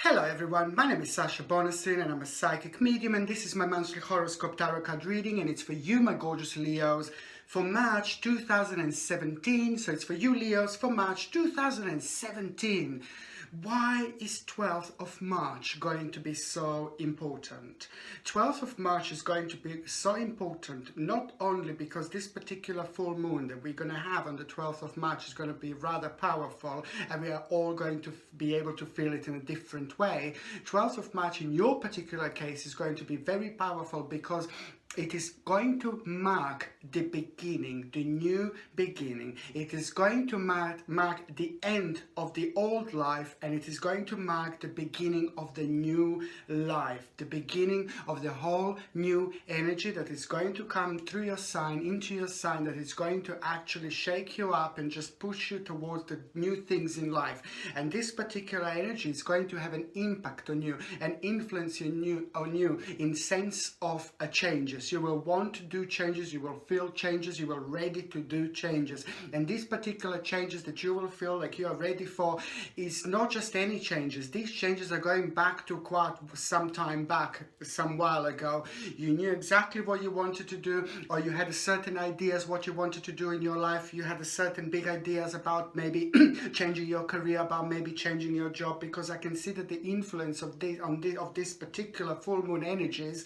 Hello everyone, my name is Sasha Bonasin and I'm a psychic medium, and this is my monthly horoscope tarot card reading, and it's for you, my gorgeous Leos, for March 2017. So it's for you Leos for March 2017. Why is 12th of March going to be so important? 12th of March is going to be so important not only because this particular full moon that we're going to have on the 12th of March is going to be rather powerful, and we are all going to be able to feel it in a different way. 12th of March in your particular case is going to be very powerful because it is going to mark the beginning, the new beginning. It is going to mark the end of the old life, and it is going to mark the beginning of the new life, the beginning of the whole new energy that is going to come through your sign, into your sign, that is going to actually shake you up and just push you towards the new things in life. And this particular energy is going to have an impact on you and influence on you in sense of a changes. You will want to do changes, you will feel changes, you are ready to do changes. And these particular changes that you will feel like you are ready for is not just any changes. These changes are going back to quite some time back, some while ago. You knew exactly what you wanted to do, or you had certain ideas what you wanted to do in your life. You had a certain big ideas about maybe changing your career, about maybe changing your job, because I can see that the influence of this particular full moon energies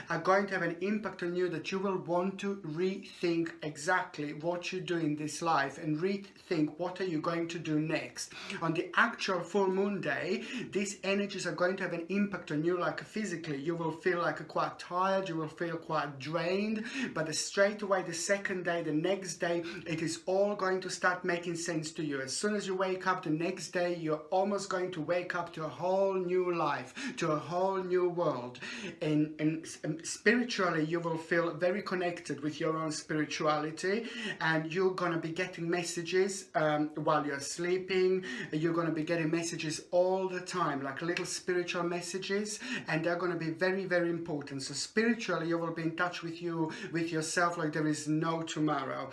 are going to have an impact on you, that you will want to rethink exactly what you do in this life and rethink what are you going to do next. On the actual full moon day, these energies are going to have an impact on you, like physically. You will feel like quite tired, you will feel quite drained, but straight away the second day, the next day, it is all going to start making sense to you. As soon as you wake up the next day, you're almost going to wake up to a whole new life, to a whole new world. And spiritually, you will feel very connected with your own spirituality, and you're going to be getting messages while you're sleeping. You're going to be getting messages all the time, like little spiritual messages, and they're going to be very, very important. So spiritually, you will be in touch with yourself like there is no tomorrow.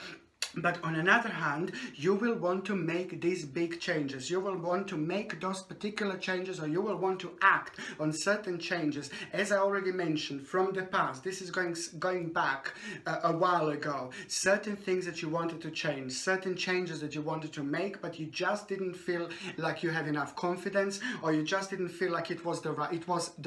But on another hand, you will want to make these big changes. You will want to make those particular changes, or you will want to act on certain changes. As I already mentioned, from the past, this is going back a while ago. Certain things that you wanted to change, certain changes that you wanted to make, but you just didn't feel like you had enough confidence, or you just didn't feel like it was the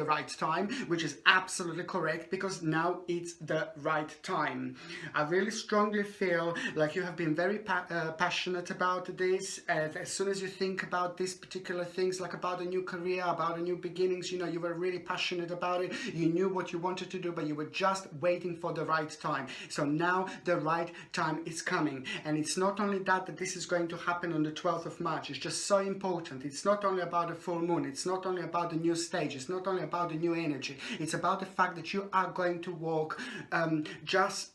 right time, which is absolutely correct, because now it's the right time. I really strongly feel like you have been very passionate about this. As soon as you think about these particular things, like about a new career, about a new beginnings, you know, you were really passionate about it. You knew what you wanted to do, but you were just waiting for the right time. So now the right time is coming. And it's not only that this is going to happen on the 12th of March. It's just so important. It's not only about the full moon. It's not only about the new stage. It's not only about the new energy. It's about the fact that you are going to walk just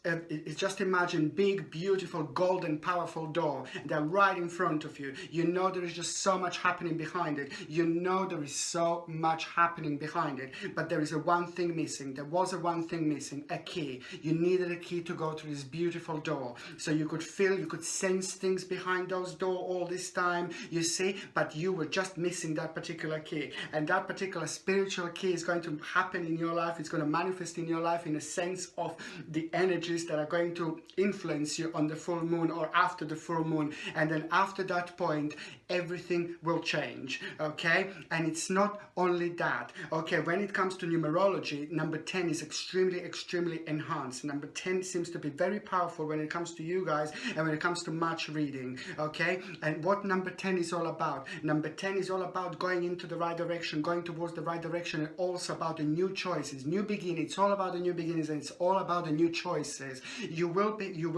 imagine big, beautiful, golden, powerful door. They're right in front of you. You know there is just so much happening behind it. You know there is so much happening behind it. But there is a one thing missing. There was a one thing missing, a key. You needed a key to go through this beautiful door. So you could feel, you could sense things behind those doors all this time, you see, but you were just missing that particular key. And that particular spiritual key is going to happen in your life. It's going to manifest in your life in a sense of the energies that are going to influence you on the full moon or after the full moon. And then after that point, everything will change. Okay, and it's not only that. Okay, when it comes to numerology, number 10 is extremely enhanced. Number 10 seems to be very powerful when it comes to you guys and when it comes to March reading. Okay, and what number 10 is all about? Number 10 is all about going into the right direction, going towards the right direction, and also about the new choices, new beginning. It's all about the new beginnings, and it's all about the new choices. You will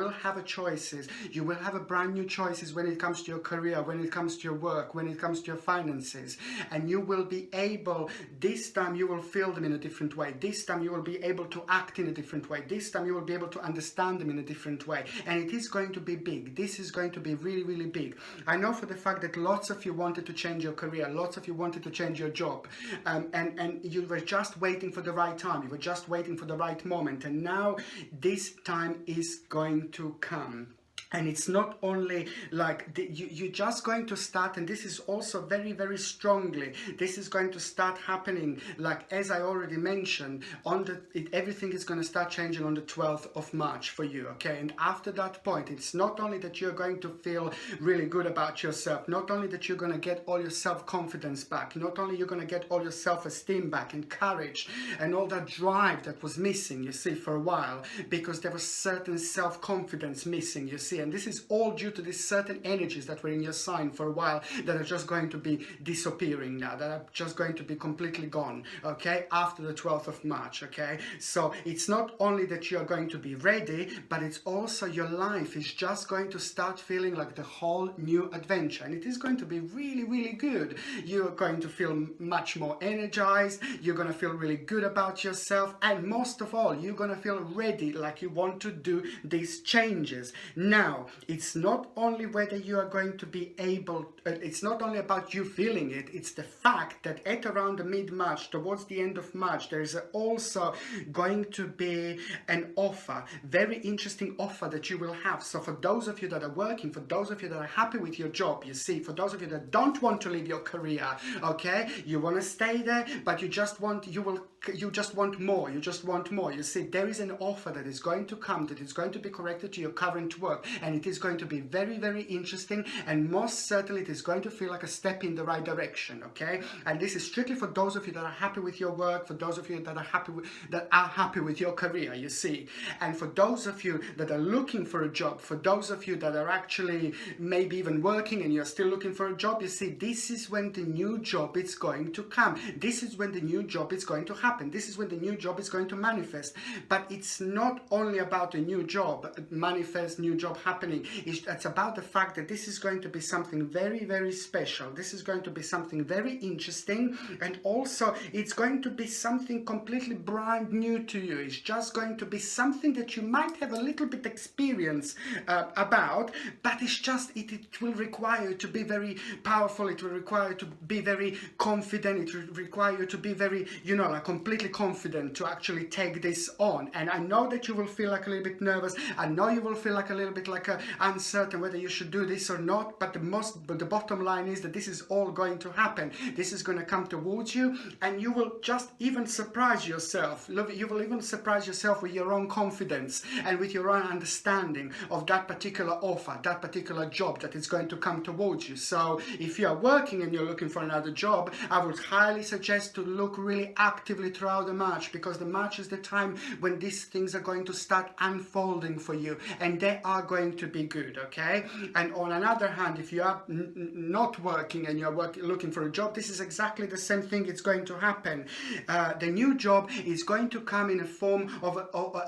have a choices. You will have a brand new choices when it comes to your career, when it comes to your work, when it comes to your finances, and you will be able, this time you will feel them in a different way. This time you will be able to act in a different way. This time you will be able to understand them in a different way, and it is going to be big. This is going to be really big. I know for the fact that lots of you wanted to change your career, lots of you wanted to change your job, and you were just waiting for the right time. You were just waiting for the right moment, and now this time is going to come. And it's not only like you're just going to start, and this is also very, very strongly, this is going to start happening, like as I already mentioned, on everything is going to start changing on the 12th of March for you, okay? And after that point, it's not only that you're going to feel really good about yourself, not only that you're going to get all your self-confidence back, not only you're going to get all your self-esteem back and courage and all that drive that was missing, you see, for a while, because there was certain self-confidence missing, you see. And this is all due to these certain energies that were in your sign for a while that are just going to be disappearing now, that are just going to be completely gone, okay, after the 12th of March, okay? So it's not only that you're going to be ready, but it's also your life is just going to start feeling like the whole new adventure, and it is going to be really, really good. You're going to feel much more energized, you're going to feel really good about yourself, and most of all, you're going to feel ready, like you want to do these changes. Now, it's not only whether you are going to be able, it's not only about you feeling it, it's the fact that at around the mid-March, towards the end of March, there is also going to be an offer, very interesting offer that you will have. So for those of you that are working, for those of you that are happy with your job, you see, for those of you that don't want to leave your career, okay, you want to stay there, but you just want, you just want more, you see, there is an offer that is going to come, that is going to be corrected to your current work, and it is going to be very, very interesting, and most certainly it is going to feel like a step in the right direction, okay? And this is strictly for those of you that are happy with your work, for those of you that are happy with your career, you see. And for those of you that are looking for a job, for those of you that are actually maybe even working and you're still looking for a job, you see, this is when the new job is going to come. This is when the new job is going to happen. This is when the new job is going to manifest. But it's not only about a new job, manifest, new job happening. It's about the fact that this is going to be something very, very special. This is going to be something very interesting, and also it's going to be something completely brand new to you. It's just going to be something that you might have a little bit experience about, but it's just, it will require you to be very powerful. It will require you to be very confident. It will require you to be very, you know, like completely confident to actually take this on. And I know that you will feel like a little bit nervous. I know you will feel like a little bit like uncertain whether you should do this or not, but the bottom line is that this is all going to happen. This is going to come towards you, and you will just even surprise yourself. You will even surprise yourself with your own confidence and with your own understanding of that particular offer, that particular job that is going to come towards you. So if you are working and you're looking for another job, I would highly suggest to look really actively throughout the March, because the March is the time when these things are going to start unfolding for you, and they are going to be good, okay? And on another hand, if you are not working and you're looking for a job, this is exactly the same thing. It's going to happen. The new job is going to come in a form of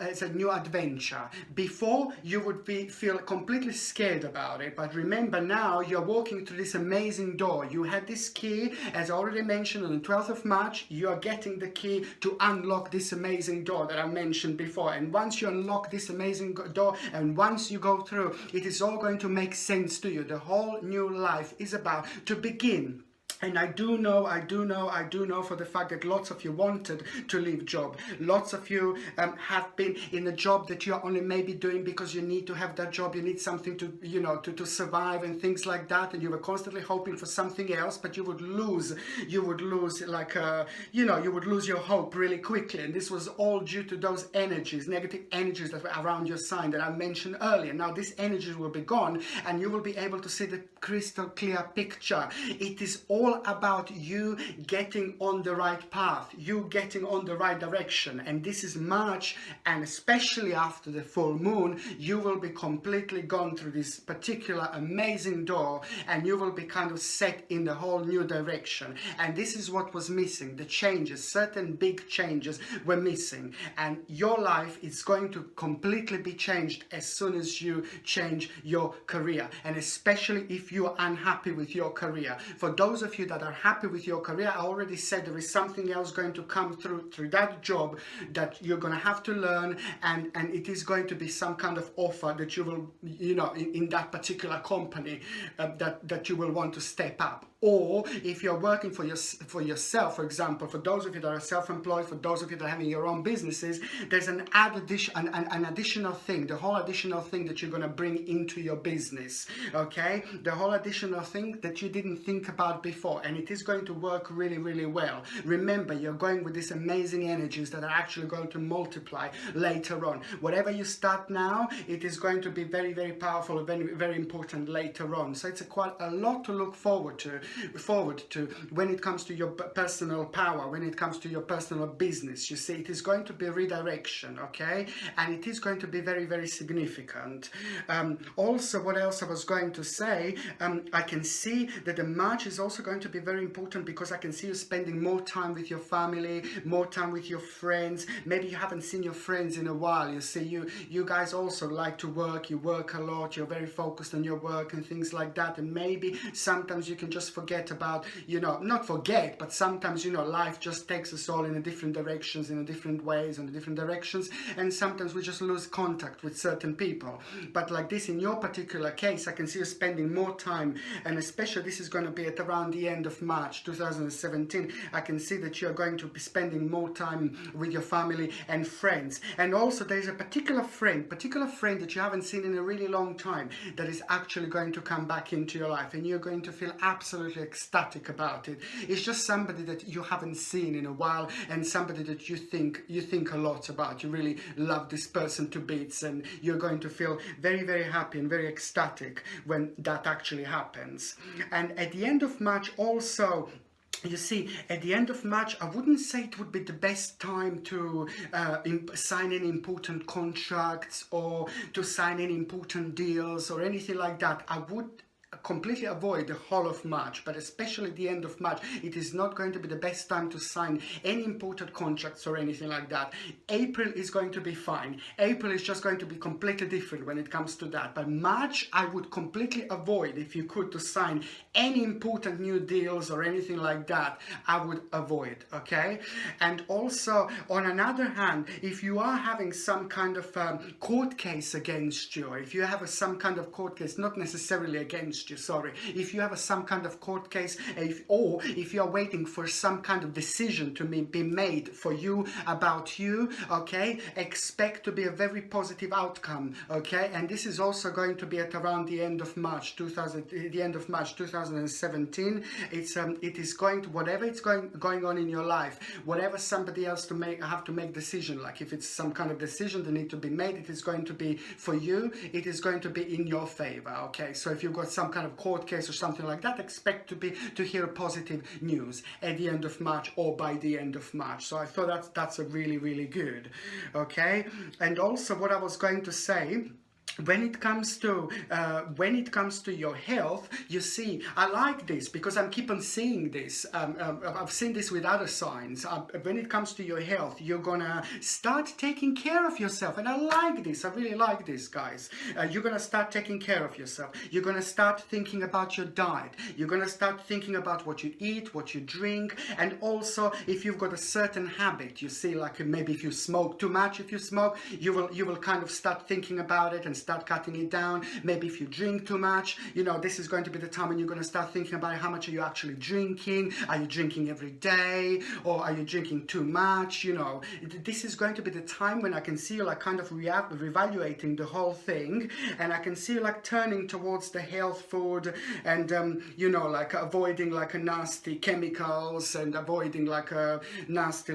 as a new adventure. Before, you would feel completely scared about it, but remember, now you're walking through this amazing door. You had this key, as I already mentioned, on the 12th of March. You are getting the key to unlock this amazing door that I mentioned before, and once you unlock this amazing door, and once you go through, it is all going to make sense to you. The whole new life is about to begin. And I do know for the fact that lots of you wanted to leave job. Lots of you have been in a job that you're only maybe doing because you need to have that job. You need something to, you know, to survive and things like that. And you were constantly hoping for something else, but you would lose like, you know, you would lose your hope really quickly. And this was all due to those energies, negative energies that were around your sign that I mentioned earlier. Now these energies will be gone, and you will be able to see the crystal clear picture. It is all about you getting on the right path, you getting on the right direction. And this is March, and especially after the full moon, you will be completely gone through this particular amazing door, and you will be kind of set in the whole new direction. And this is what was missing. The changes, certain big changes were missing, and your life is going to completely be changed as soon as you change your career, and especially if you are unhappy with your career. For those of you that are happy with your career, I already said there is something else going to come through that job that you're going to have to learn, and it is going to be some kind of offer that you will, you know, in that particular company that you will want to step up. or if you're working for yourself, for example, for those of you that are self-employed, for those of you that are having your own businesses, there's an additional thing, the whole additional thing that you're going to bring into your business, okay? The whole additional thing that you didn't think about before, and it is going to work really, really well. Remember, you're going with these amazing energies that are actually going to multiply later on. Whatever you start now, it is going to be very, very powerful, very, very important later on. So it's quite a lot to look forward to when it comes to your personal power, when it comes to your personal business. You see, it is going to be a redirection, okay? And it is going to be very, very significant. Also, what else I was going to say, I can see that the March is also going to be very important because I can see you spending more time with your family, more time with your friends. Maybe you haven't seen your friends in a while. You see, you guys also like to work, you work a lot, you're very focused on your work and things like that, and maybe sometimes you can just forget about, not forget, but sometimes, life just takes us all in a different directions, in a different ways, in different directions, and sometimes we just lose contact with certain people. But like this, in your particular case, I can see you spending more time, and especially this is going to be at around the end of March 2017. I can see that you're going to be spending more time with your family and friends. And also there's a particular friend that you haven't seen in a really long time that is actually going to come back into your life, and you're going to feel absolutely ecstatic about it. It's just somebody that you haven't seen in a while, and somebody that you think a lot about. You really love this person to bits, and you're going to feel very, very happy and very ecstatic when that actually happens. And at the end of March also, you see, at the end of March, I wouldn't say it would be the best time to sign any important contracts or to sign any important deals or anything like that. I would completely avoid the whole of March, but especially the end of March, it is not going to be the best time to sign any important contracts or anything like that. April is going to be fine. April is just going to be completely different when it comes to that. But March, I would completely avoid, if you could, to sign any important new deals or anything like that. I would avoid, okay? And also, on another hand, if you are having some kind of court case against you, or if you have some kind of court case, not necessarily against you, sorry, if you have some kind of court case, or if you are waiting for some kind of decision to be made for you about you, okay, expect to be a very positive outcome, okay? And this is also going to be at around the end of March 2017. It is going to, whatever it's going on in your life, whatever somebody else have to make decision, like if it's some kind of decision that need to be made, it is going to be for you, it is going to be in your favor, okay? So if you've got some kind of court case or something like that, expect to hear positive news at the end of March or by the end of March. So I thought that's a really, really good, okay? And also what I was going to say, when it comes to your health, you see, I like this because I keep on seeing this. I've seen this with other signs. When it comes to your health, you're gonna start taking care of yourself, and I like this. I really like this, guys. You're gonna start taking care of yourself. You're gonna start thinking about your diet. You're gonna start thinking about what you eat, what you drink, and also if you've got a certain habit, you see, like maybe if you smoke too much, if you smoke, you will kind of start thinking about it and start cutting it down. Maybe if you drink too much, this is going to be the time when you're going to start thinking about how much are you actually drinking. Are you drinking every day, or are you drinking too much? This is going to be the time when I can see you like kind of reevaluating the whole thing, and I can see you like turning towards the health food, and like avoiding like nasty chemicals, and avoiding like nasty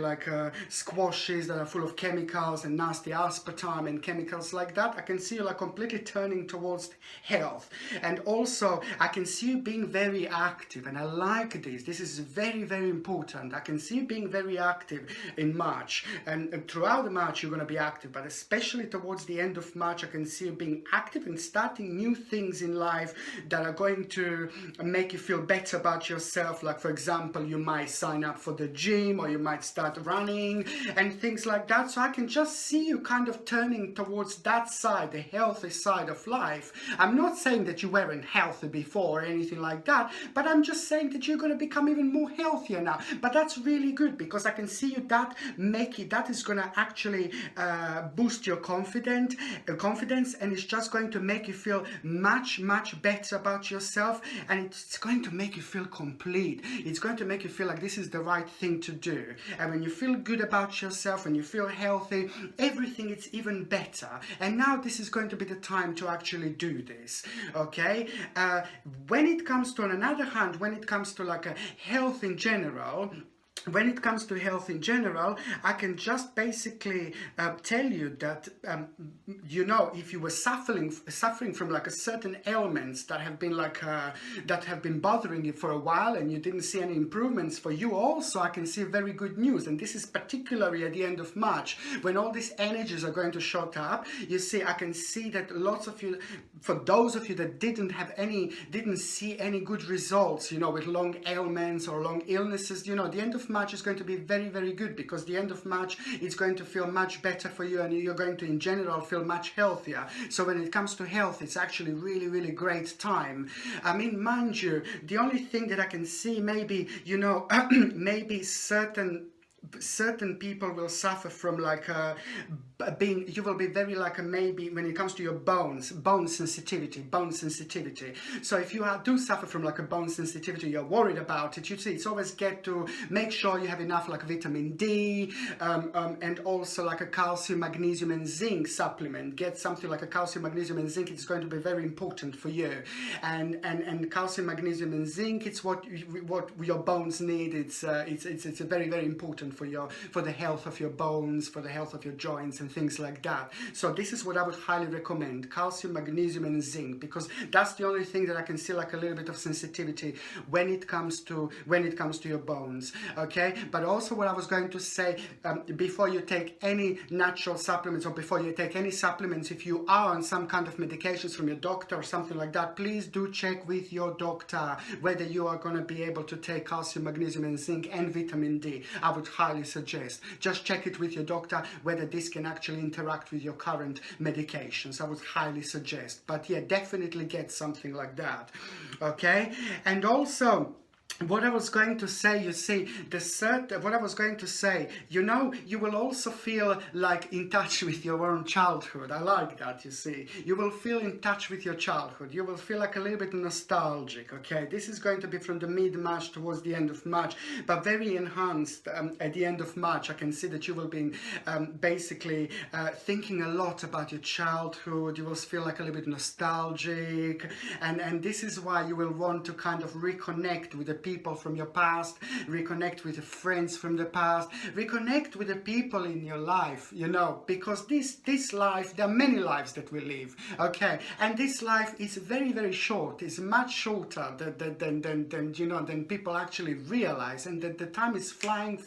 squashes that are full of chemicals and nasty aspartame and chemicals like that. I can see you like completely turning towards health. And also I can see you being very active, and I like this. This is very, very important. I can see you being very active in March, and throughout the March you're going to be active, but especially towards the end of March I can see you being active and starting new things in life that are going to make you feel better about yourself. Like for example, you might sign up for the gym, or you might start running and things like that. So I can just see you kind of turning towards that side, the health healthy side of life. I'm not saying that you weren't healthy before or anything like that, but I'm just saying that you're going to become even more healthier now. But that's really good, because I can see you that is going to actually boost your confidence, and it's just going to make you feel much better about yourself, and it's going to make you feel complete. It's going to make you feel like this is the right thing to do. And when you feel good about yourself, when you feel healthy, everything is even better. And now this is going to be the time to actually do this. Okay, when it comes to, on another hand, when it comes to like a health in general, I can just basically tell you that you know, if you were suffering from like a certain ailments that have been bothering you for a while, and you didn't see any improvements for you, also I can see very good news. And this is particularly at the end of March, when all these energies are going to shot up. You see, I can see that lots of you, for those of you that didn't see any good results, you know, with long ailments or long illnesses, you know, the end of March is going to be very good, because the end of March is going to feel much better for you, and you're going to in general feel much healthier. So when it comes to health, it's actually really great time. I mean, mind you, the only thing that I can see, maybe, you know, maybe certain people will suffer from like you will be very like maybe when it comes to your bone sensitivity. So if you do suffer from like a bone sensitivity, you're worried about it, you see, it's always good to make sure you have enough like vitamin D, and also like a calcium, magnesium and zinc supplement. Get something like a calcium, magnesium and zinc. It's going to be very important for you. And calcium, magnesium and zinc, it's what your bones need. It's very important for the health of your bones, for the health of your joints and things like that. So this is what I would highly recommend: calcium, magnesium and zinc, because that's the only thing that I can see like a little bit of sensitivity when it comes to your bones. Okay, but also what I was going to say, before you take any natural supplements, or before you take any supplements, if you are on some kind of medications from your doctor or something like that, please do check with your doctor whether you are going to be able to take calcium, magnesium and zinc and vitamin D. I would highly suggest just check it with your doctor whether this can actually interact with your current medications. I would highly suggest. But yeah, definitely get something like that. Okay, and also what I was going to say, you see, you know, you will also feel like in touch with your own childhood. I like that, you see. You will feel in touch with your childhood. You will feel like a little bit nostalgic, okay? This is going to be from the mid-March towards the end of March, but very enhanced at the end of March. I can see that you will be basically thinking a lot about your childhood. You will feel like a little bit nostalgic, and this is why you will want to kind of reconnect with the people from your past, reconnect with the friends from the past, reconnect with the people in your life, you know, because this life, there are many lives that we live, okay, and this life is very short. It's much shorter than people actually realize, and that the time is flying,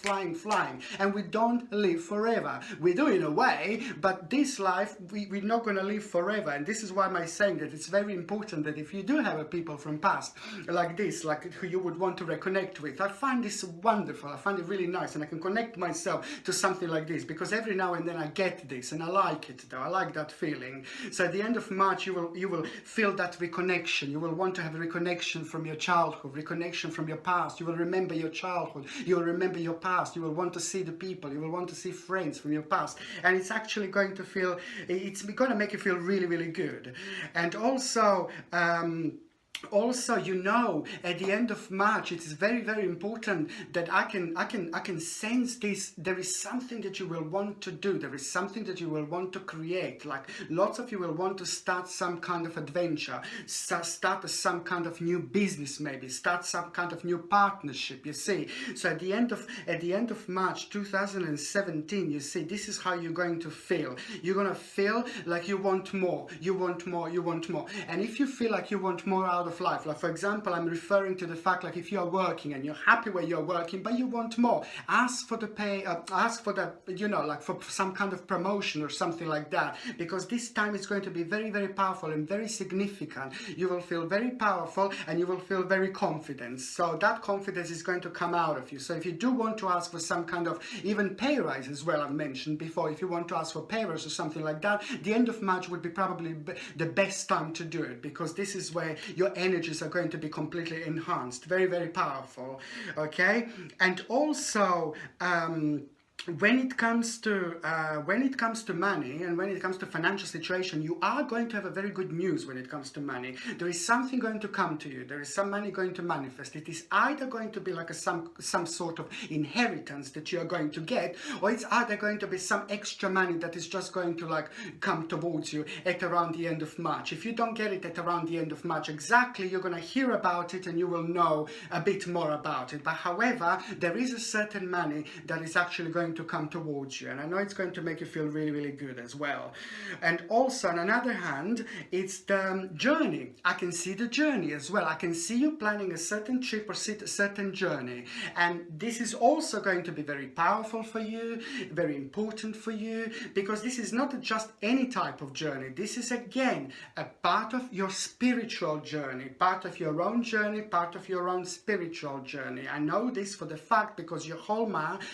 and we don't live forever. We do in a way, but this life, we're not going to live forever. And this is why I'm saying that it's very important that if you do have a people from past like this, like who you would want to reconnect with, I find this wonderful. I find it really nice, and I can connect myself to something like this, because every now and then I get this, and I like it though. I like that feeling. So at the end of March, you will feel that reconnection. You will want to have a reconnection from your childhood, reconnection from your past. You will remember your childhood. You will remember your past. You will want to see the people. You will want to see friends from your past, and it's actually going to feel. It's going to make you feel really good. And also. You know, at the end of March, it is very important that I can sense this. There is something that you will want to do. There is something that you will want to create. Like lots of you will want to start some kind of adventure, start some kind of new business, maybe start some kind of new partnership. You see, so at the end of March 2017, you see, this is how you're going to feel. You're gonna feel like you want more. You want more. And if you feel like you want more out of life. Like for example, I'm referring to the fact like if you're working and you're happy where you're working, but you want more, ask for the pay, ask for the, you know, like for some kind of promotion or something like that, because this time it's going to be very, very powerful and very significant. You will feel very powerful and you will feel very confident. So that confidence is going to come out of you. So if you do want to ask for some kind of even pay rise as well, I've mentioned before, if you want to ask for pay rise or something like that, the end of March would be probably the best time to do it, because this is where your energies are going to be completely enhanced. Very, very powerful. Okay. And also when it comes to money and when it comes to financial situation, you are going to have a very good news when it comes to money. There is something going to come to you. There is some money going to manifest. It is either going to be like some sort of inheritance that you are going to get, or it's either going to be some extra money that is just going to like come towards you at around the end of March. If you don't get it at around the end of March exactly, you're going to hear about it and you will know a bit more about it. But however, there is a certain money that is actually going to come towards you, and I know it's going to make you feel really, really good as well. And also on another hand, it's the journey. I can see the journey as well. I can see you planning a certain trip or a certain journey, and this is also going to be very powerful for you, very important for you, because this is not just any type of journey. This is again a part of your spiritual journey, part of your own journey, part of your own spiritual journey. I know this for the fact because your whole month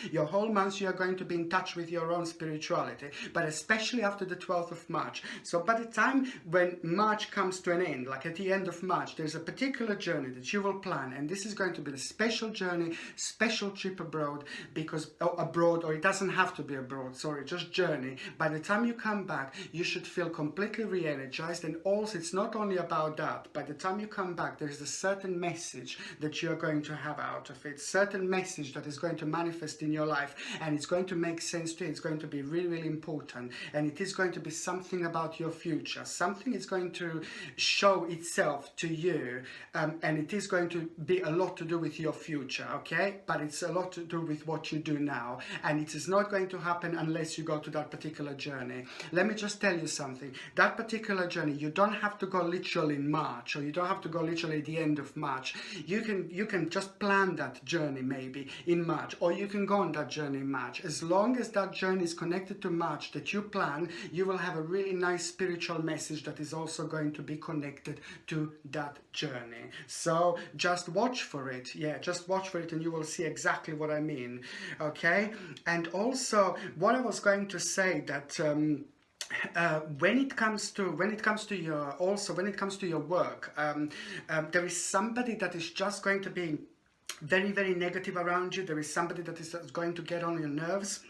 you are going to be in touch with your own spirituality, but especially after the 12th of March. So by the time when March comes to an end, like at the end of March, there's a particular journey that you will plan, and this is going to be the special journey, special trip abroad, because abroad, or it doesn't have to be abroad, sorry, just journey. By the time you come back, you should feel completely re-energized, and also it's not only about that. By the time you come back, there's a certain message that you're going to have out of it, certain message that is going to manifest in your life, and it's going to make sense to you. It's going to be really, really important, and it is going to be something about your future. Something is going to show itself to you, and it is going to be a lot to do with your future, okay? But it's a lot to do with what you do now, and it is not going to happen unless you go to that particular journey. Let me just tell you something. That particular journey, you don't have to go literally in March, or you don't have to go literally at the end of March. You can just plan that journey maybe in March, or you can go on that journey in March. As long as that journey is connected to March that you plan, you will have a really nice spiritual message that is also going to be connected to that journey. So just watch for it. Yeah, just watch for it and you will see exactly what I mean. Okay. And also what I was going to say that when it comes to your work, there is somebody that is just going to be very, very negative around you. There is somebody that is going to get on your nerves.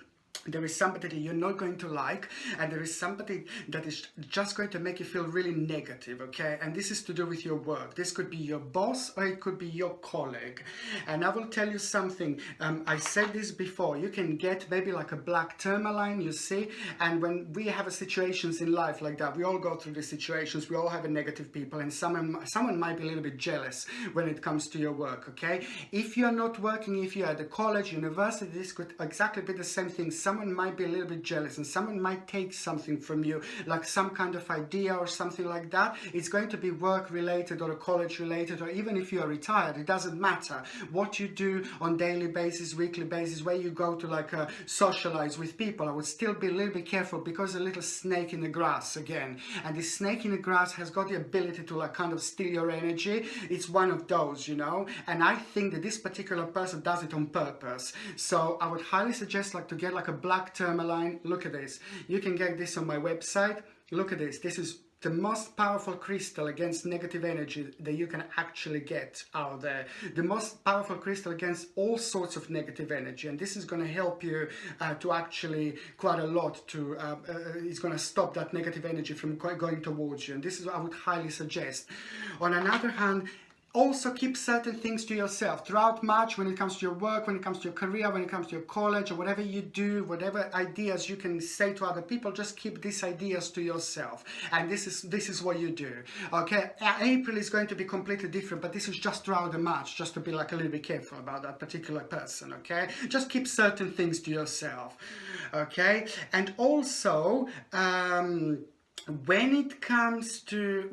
There is somebody that you're not going to like, and there is somebody that is just going to make you feel really negative, okay? And this is to do with your work. This could be your boss or it could be your colleague. And I will tell you something. I said this before. You can get maybe like a black tourmaline, you see? And when we have situations in life like that, we all go through these situations. We all have a negative people, and someone might be a little bit jealous when it comes to your work, okay? If you're not working, if you're at the college, university, this could exactly be the same thing. Someone might be a little bit jealous, and someone might take something from you, like some kind of idea or something like that. It's going to be work related or college related, or even if you are retired, it doesn't matter what you do on daily basis, weekly basis, where you go to like socialize with people. I would still be a little bit careful, because a little snake in the grass again, and this snake in the grass has got the ability to like kind of steal your energy. It's one of those, you know, and I think that this particular person does it on purpose. So I would highly suggest like to get like a black tourmaline. Look at this. You can get this on my website. Look at this. This is the most powerful crystal against negative energy that you can actually get out there. The most powerful crystal against all sorts of negative energy, and this is going to help you to actually quite a lot to it's going to stop that negative energy from going towards you, and this is what I would highly suggest. On another hand, also keep certain things to yourself throughout March, when it comes to your work, when it comes to your career, when it comes to your college, or whatever you do, whatever ideas you can say to other people, just keep these ideas to yourself. And this is what you do. Okay, April is going to be completely different, but this is just throughout the March, just to be like a little bit careful about that particular person. Okay, just keep certain things to yourself. Okay, and also when it comes to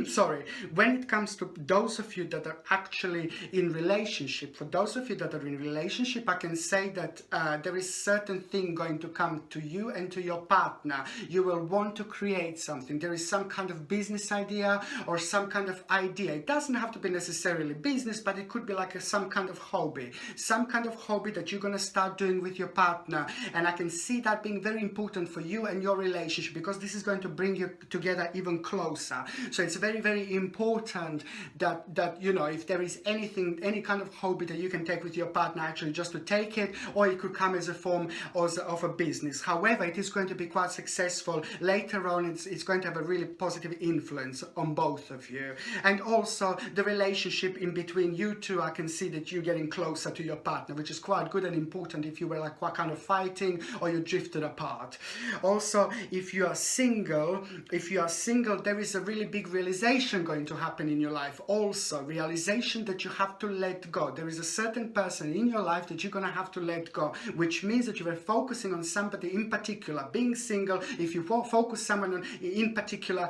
sorry, when it comes to those of you that are actually in relationship, for those of you that are in relationship, I can say that there is certain thing going to come to you and to your partner. You will want to create something. There is some kind of business idea or some kind of idea. It doesn't have to be necessarily business, but it could be like some kind of hobby that you're going to start doing with your partner. And I can see that being very important for you and your relationship, because this is going to bring you together even closer. So it's very, very important that you know, if there is anything, any kind of hobby that you can take with your partner, actually just to take it, or it could come as a form of a business. However, it is going to be quite successful later on. It's going to have a really positive influence on both of you. And also the relationship in between you two, I can see that you're getting closer to your partner, which is quite good and important if you were like quite kind of fighting or you drifted apart. Also, if you are single, there is a really big realization going to happen in your life. Also, realization that you have to let go. There is a certain person in your life that you're going to have to let go, which means that you are focusing on somebody in particular. Being single, if you focus someone on, in particular,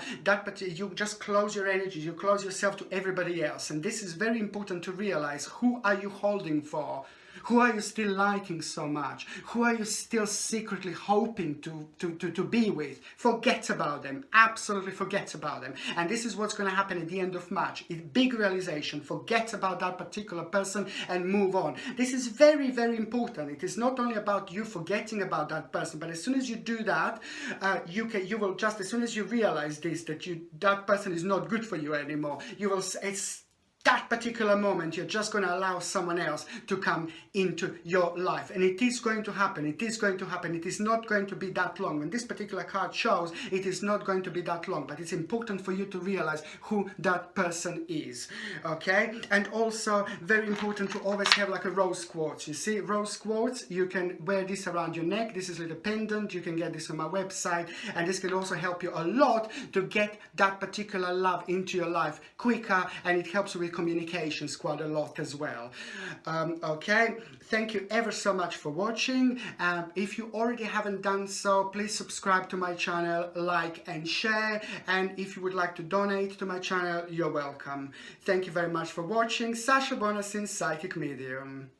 you just close your energy, you close yourself to everybody else. And this is very important to realize. Who are you holding for? Who are you still liking so much? Who are you still secretly hoping to be with? Forget about them. Absolutely forget about them. And this is what's going to happen at the end of March. A big realization. Forget about that particular person and move on. This is very, very important. It is not only about you forgetting about that person, but as soon as you do that, you will just, as soon as you realize this, that person is not good for you anymore, you will, it's that particular moment, you're just going to allow someone else to come into your life. And it is going to happen. It is going to happen. It is not going to be that long. When this particular card shows, it is not going to be that long. But it's important for you to realize who that person is. Okay? And also, very important to always have like a rose quartz. You see, rose quartz, you can wear this around your neck. This is a little pendant. You can get this on my website. And this can also help you a lot to get that particular love into your life quicker. And it helps you with communications quite a lot as well. Okay, thank you ever so much for watching. If you already haven't done so, please subscribe to my channel, like and share. And if you would like to donate to my channel, you're welcome. Thank you very much for watching. Sasha Bonasin, Psychic Medium.